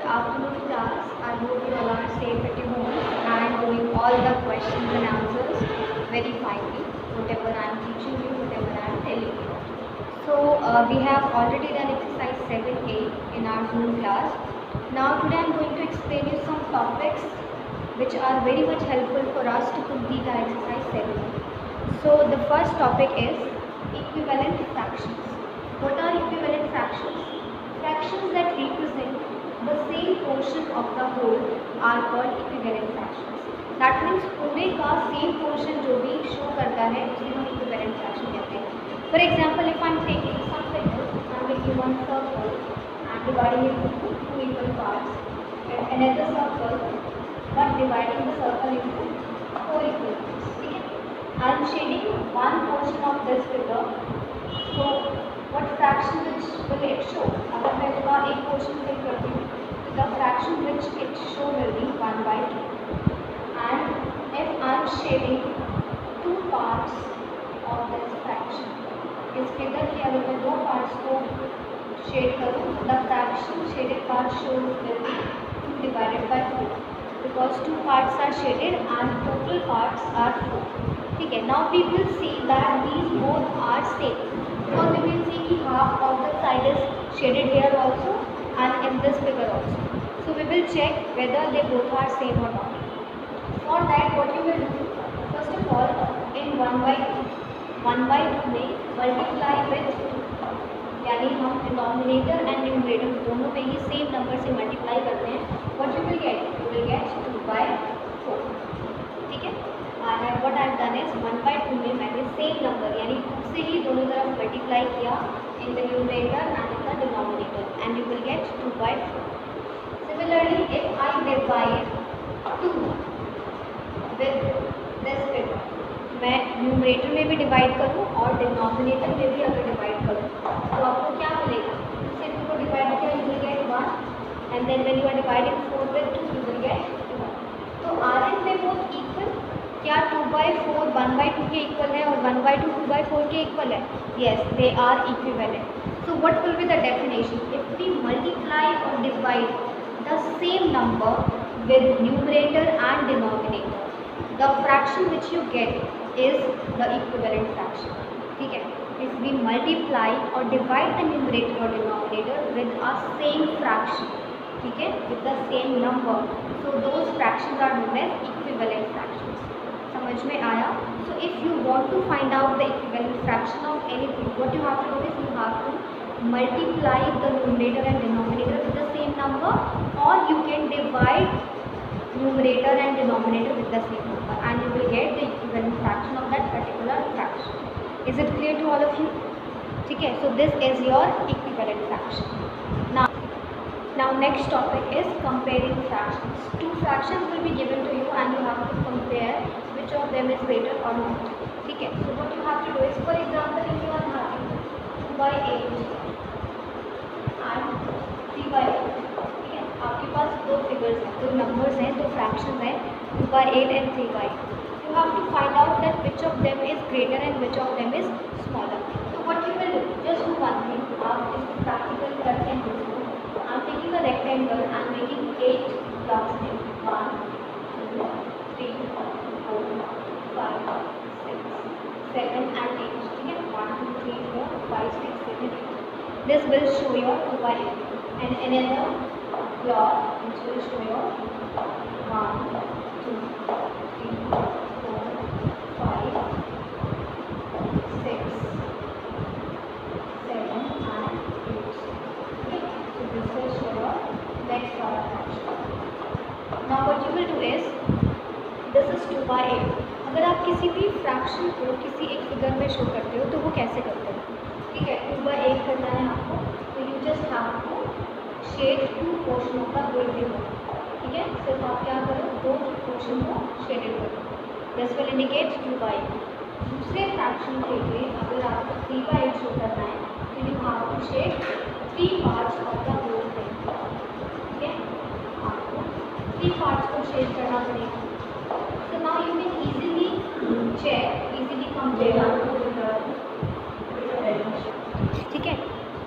afternoon class. I hope you all are safe at your home and doing all the questions and answers very finely, whatever I am teaching you, whatever I am telling you. So we have already done exercise 7A in our Zoom class. Now today I am going to explain you some topics which are very much helpful for us to complete our exercise 7A. So the first topic is equivalent fractions. What are equivalent fractions? Fractions that represent the same portion of the whole are called equivalent fractions. That means पूरे का same portion जो भी show करता है उसे हम equivalent fraction कहते हैं. For example, if I am taking some figures, I am making one circle and dividing it into two equal parts, and another circle, but dividing the circle into four equal parts. Okay? I am shading one portion of this figure. So what fraction which will it show? अगर मैं इसका एक portion fill करती हूँ, तो the fraction which it show will be 1/2. And if I am shading two parts of this fraction, इस figure के अगर मैं दो parts को shade करूँ, the fraction shaded part shows will be 2 divided by 4, because two parts are shaded and total parts are 4. ठीक है. Now we will see that these both are same. Because we will see that half of the side is shaded here also and in this figure also. So we will check whether they both are same or not. For that what you will do, first of all in 1/2 में multiply with 2, यानी हम denominator and numerator दोनों में ही same number से multiply करते हैं. What you will get 2/4. ठीक है. And what I have done is 1/2 में मैंने सेम नंबर यानी 2 से ही दोनों तरफ मल्टीप्लाई किया in the numerator and in the denominator, and you will get 2/4. Similarly, if I divide 2 with this figure, मैं न्यूमरेटर में भी डिवाइड करूँ और डिनोमिनेटर में भी अगर डिवाइड करूँ तो आपको क्या मिलेगा? 2 से 2 को डिवाइड किया, you will get 1, and then when you are dividing 4 with 2, you will get 2. तो आर they both equal? क्या 2/4 1/2 के इक्वल है और 1/2 2/4 के इक्वल है? Yes, they are equivalent. So what will be the definition? If we multiply or divide the same number with numerator and denominator, the fraction which you get is the equivalent fraction. ठीक है. If we multiply or divide the numerator or denominator with a same fraction, ठीक है, with the same number, so those fractions are known as equivalent fractions. समझ में आया? So if you want to find out the equivalent fraction of anything, what you have to do is you have to multiply the numerator and denominator with the same number, or you can divide numerator and denominator with the same number, and you will get the equivalent fraction of that particular fraction. Is it clear to all of you? ठीक है. So this is your equivalent fraction. Now next topic is comparing fractions. Two fractions will be given to you and you have to compare which of them is greater or not. ठीक है. So what you have to do is, for example, if you are having 2/8 and 3/8, ठीक है, आपके पास दो figures हैं, दो numbers हैं, दो फ्रैक्शंस हैं, 2/8 and 3/8. You have to find out that which of them is greater and which of them is smaller. So what you will do, just do one thing. आप इसको practical करते हैं. I'm taking a rectangle and making 8 blocks in 1, 2, 3, 4, 5, 6, 7 and 8. ठीक है. 1, 2, 3, 4, 5, 6, 7, 8. This will show your 2/8, and another block which will show your 1, 2, 3, 4, 5, 6, 7 and 8. This will show your next power fraction. Now what you will do is, this is 2/8. अगर आप किसी भी fraction को किसी एक figure में शो करते हो तो वो कैसे करते हो? ठीक है. 2/8 करना है आपको, तो you just have to shade 2 portion of the whole figure. ठीक है. सिर्फ आप क्या करो, 2 पोर्शन को शेडेड करो. This will indicate 2/8. दूसरे फ्रैक्शन के लिए अगर आपको 3/8 शो करना है तो you have to shade 3 parts of the whole thing. ठीक है. आपको 3 पार्ट्स को शेड करना पड़ेगा. So now you can easily check, easily compare. ठीक है.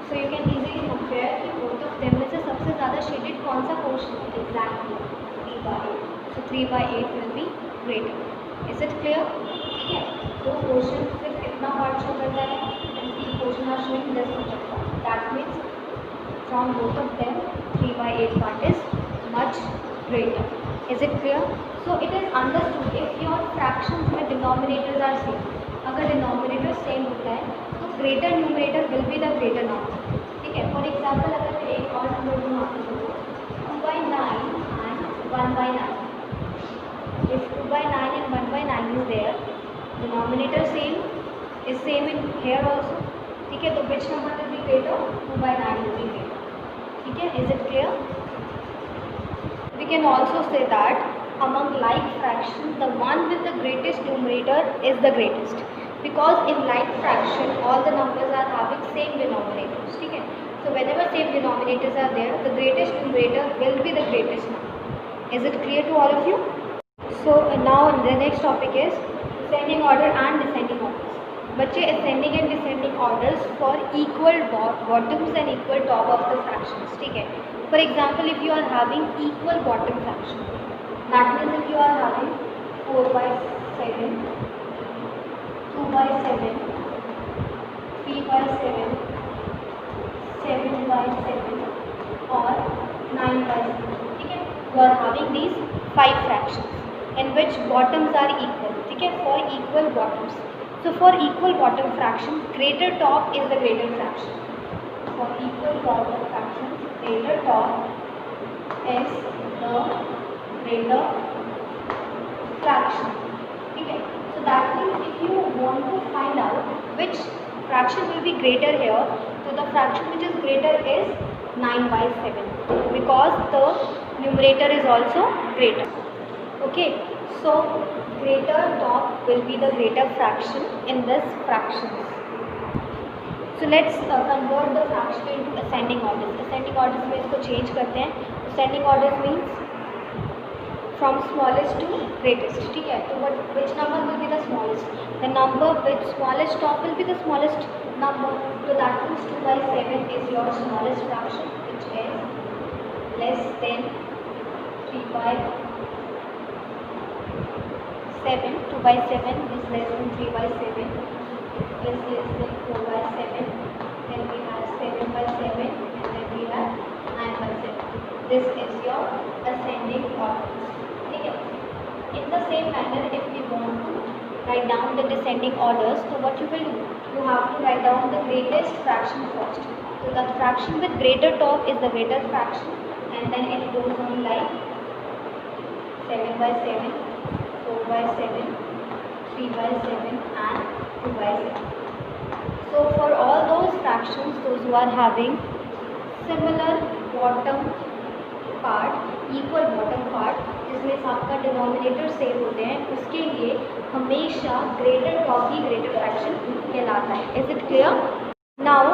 So you can easily compare कि both of them में से सबसे ज़्यादा शेडेड कौन सा question exactly 3/8, so 3/8 will be greater. Is it clear? ठीक है, तो क्वेश्चन सिर्फ इतना पार्ट शो करता है and 3 question are showing this much of part. That means from both of them 3/8 part is much greater. Is it clear? So it is understood if your fractions में denominators are same. अगर denominator same होता है तो greater numerator will be the greater number. ठीक है, for example अगर मैं एक और नंबर दूँ आपको 2/9 and 1/9. If 2/9 and 1/9 is there, denominator is same in here also. ठीक है, तो which number will be greater? 2/9 will be greater. ठीक है, is it clear? We can also say that among like fractions, the one with the greatest numerator is the greatest, because in like fraction all the numbers are having same denominators. ठीक है, so whenever same denominators are there, the greatest numerator will be the greatest number. Is it clear to all of you? So now the next topic is ascending order and descending orders. बच्चे ascending and descending orders for equal bottoms and equal top of the fractions. ठीक है, for example if you are having equal bottom fraction, that means if you are having 4/7, 2/7, 3/7, 7/7 or 9/7. ठीक है, you are having these 5 fractions in which bottoms are equal. ठीक है, for equal bottoms. So for equal bottom fraction, greater top is the greater fraction. For equal bottom fraction, greater top is the greater fraction. ठीक है, so that means if you want to find out which fraction will be greater here, so the fraction which is greater is 9/7, because the numerator is also greater. Okay, so greater top will be the greater fraction in this fractions. So let's convert the fraction into ascending orders. Ascending orders में इसको change करते हैं. Ascending orders means from smallest to greatest. ठीक है, तो which number will be the smallest? The number with smallest top will be the smallest number. So that means 2/7 is your smallest fraction, which is less than 3/7. 2/7 is less than 3/7, is less than 4/7, then we have 7/7, and then we have 9/7. This is your ascending order. ठीक है, in the same manner if we want to write down the descending orders, so what you will do, you have to write down the greatest fraction first. So the fraction with greater top is the greater fraction, and then it goes on like 7/7, 4/7, 3/7 and 2/7. So for all those fractions, those who are having similar bottom part, equal bottom part, जिसमें सबका denominator same होते हैं, उसके लिए हमेशा greater top ही greater fraction कहलाता है. Is it clear? Now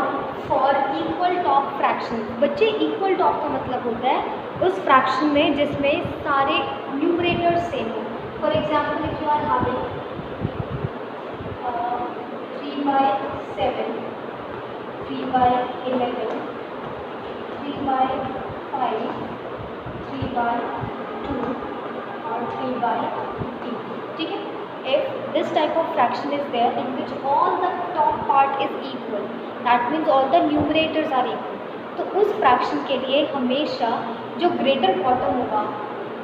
for equal top fraction, बच्चे इक्वल टॉप का मतलब होता है उस फ्रैक्शन में जिसमें सारे न्यूमरेटर सेम हो. For example, if you are having 3/7, 3/11, 3/5, 3/2 or 3/8. ठीक है, if this type of fraction is there in which all the top part is equal, that means all the numerators are equal, तो उस fraction के लिए हमेशा जो greater bottom होगा,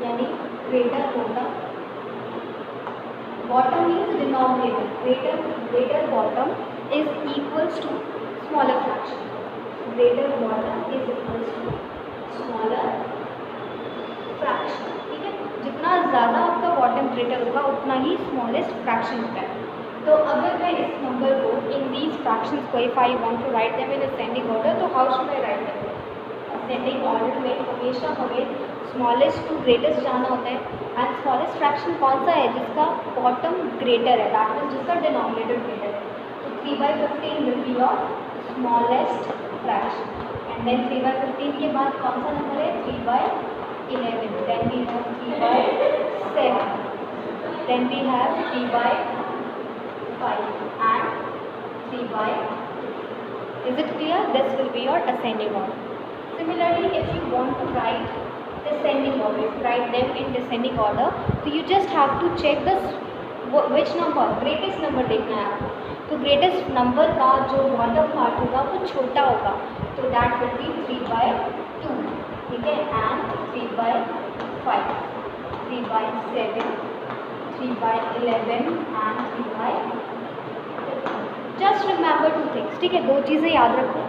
यानी ग्रेटर होगा, bottom is denominator, greater bottom is equals to smaller fraction. Greater bottom is equals to smaller fraction. ठीक है, जितना ज़्यादा आपका bottom greater होगा उतना ही smallest fraction होता है. तो अगर मैं इस नंबर को in these fractions को if I want to write them in ascending order, तो how should I write them? Ascending order में हमेशा हमें स्मॉलेस्ट टू ग्रेटेस्ट जाना होता है. एंड स्मॉलेस्ट फ्रैक्शन कौन सा है? जिसका बॉटम ग्रेटर है, दैट मीन्स जिसका डिनोमिनेटर ग्रेटर है. तो 3/15 will be your smallest fraction. And then 3/15 के बाद कौन सा नंबर है? 3/11. Then we have 3/7. Then we have 3/5 and 3/2. Is it clear? This will be your ascending order. Similarly, if you want to write descending order, write them in descending order, so you just have to check which number, greatest number देखना है आपको. तो greatest number का जो bottom part होगा वो छोटा होगा, तो that will be 3/2, ठीक है, and 3/5, 3/7, 3/11 and 3/15. Just remember two things, ठीक है, दो चीज़ें याद रखो.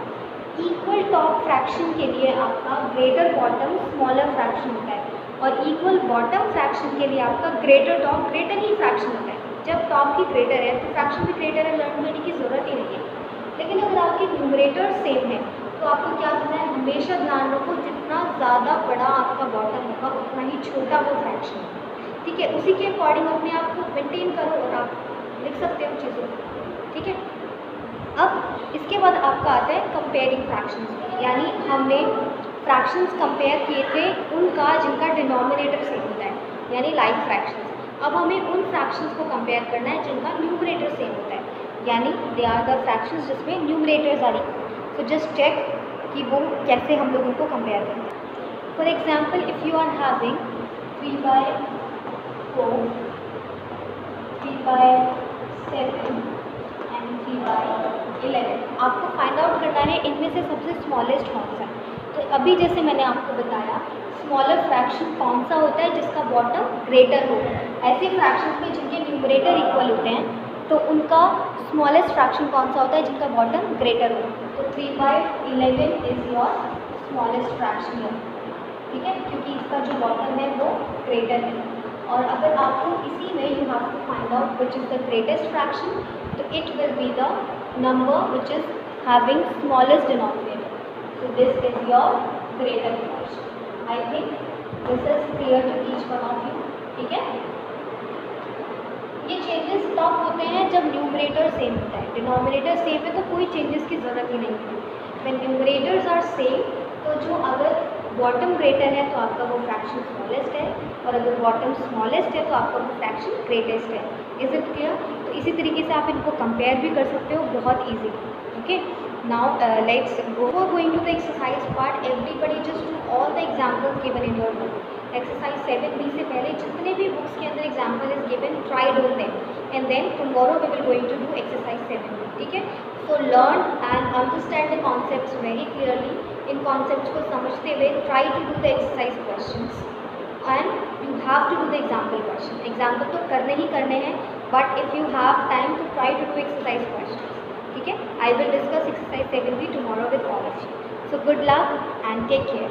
इक्वल टॉप फ्रैक्शन के लिए आपका ग्रेटर बॉटम स्मॉलर फ्रैक्शन होता है, और इक्वल बॉटम फ्रैक्शन के लिए आपका ग्रेटर टॉप ग्रेटर ही फ्रैक्शन होता है. जब टॉप ही ग्रेटर है तो फ्रैक्शन भी ग्रेटर है, लर्न करने की ज़रूरत ही नहीं है. लेकिन अगर आपके न्यूमरेटर सेम है तो आपको क्या करना है, हमेशा ध्यान रखो जितना ज़्यादा बड़ा आपका बॉटम होगा उतना ही छोटा वो फ्रैक्शन होगा, ठीक है. उसी के अकॉर्डिंग अपने आप को मेंटेन करो और आप लिख सकते हो चीज़ों को, ठीक है. अब इसके बाद आपका आता है कंपेयरिंग फ्रैक्शंस, यानी हमने फ्रैक्शंस कंपेयर किए थे उनका जिनका डिनोमिनेटर सेम होता है, यानी लाइक फ्रैक्शंस. अब हमें उन फ्रैक्शंस को कंपेयर करना है जिनका न्यूमरेटर सेम होता है, यानी दे आर द फ्रैक्शंस जिसमें न्यूमरेटर्स आर इक्वल. तो जस्ट चेक कि वो कैसे हम लोग उनको कंपेयर करते हैं. For example, if you are having 3/4, 3/7 and 3/11, आपको फाइंड आउट करना है इनमें से सबसे स्मॉलेस्ट कौन सा है. तो अभी जैसे मैंने आपको बताया स्मॉलर फ्रैक्शन कौन सा होता है जिसका बॉटम ग्रेटर हो. ऐसे फ्रैक्शंस में जिनके न्यूमरेटर इक्वल होते हैं तो उनका स्मॉलेस्ट फ्रैक्शन कौन सा होता है जिनका बॉटम ग्रेटर हो. तो 3/11 इज़ योर स्मॉलेस्ट फ्रैक्शन, ठीक है, क्योंकि इसका जो बॉटम है वो ग्रेटर है. और अगर आपको इसी में you have to find out which is the greatest fraction, तो it will be the number which is having smallest denominator. So this is your greater fraction. I think this is clear to each one of you, ठीक है. ये changes तब होते हैं जब numerator same होता है. डिनोमिनेटर सेम है तो कोई चेंजेस की ज़रूरत ही नहीं है. When न्यूमरेटर्स आर सेम तो जो अगर बॉटम ग्रेटर है तो आपका वो फ्रैक्शन स्मॉलेस्ट है, और अगर बॉटम स्मॉलेस्ट है तो आपका वो फ्रैक्शन ग्रेटेस्ट है. Is it clear? तो इसी तरीके से आप इनको कंपेयर भी कर सकते हो बहुत easy. Okay, now let's go going to the exercise part. Everybody just do all the examples given in your book. Exercise 7b से पहले जितने भी बुक्स के अंदर example is given, try do them, and then tomorrow we will going to do exercise 7b, ठीक है. So learn and understand the concepts very clearly. In concepts को समझते हुए try to do the exercise questions and you have to do the example question. Example तो करने ही करने हैं, but if you have time to try to do exercise questions. ठीक है, I will discuss exercise 7b tomorrow with all of you. So good luck and take care.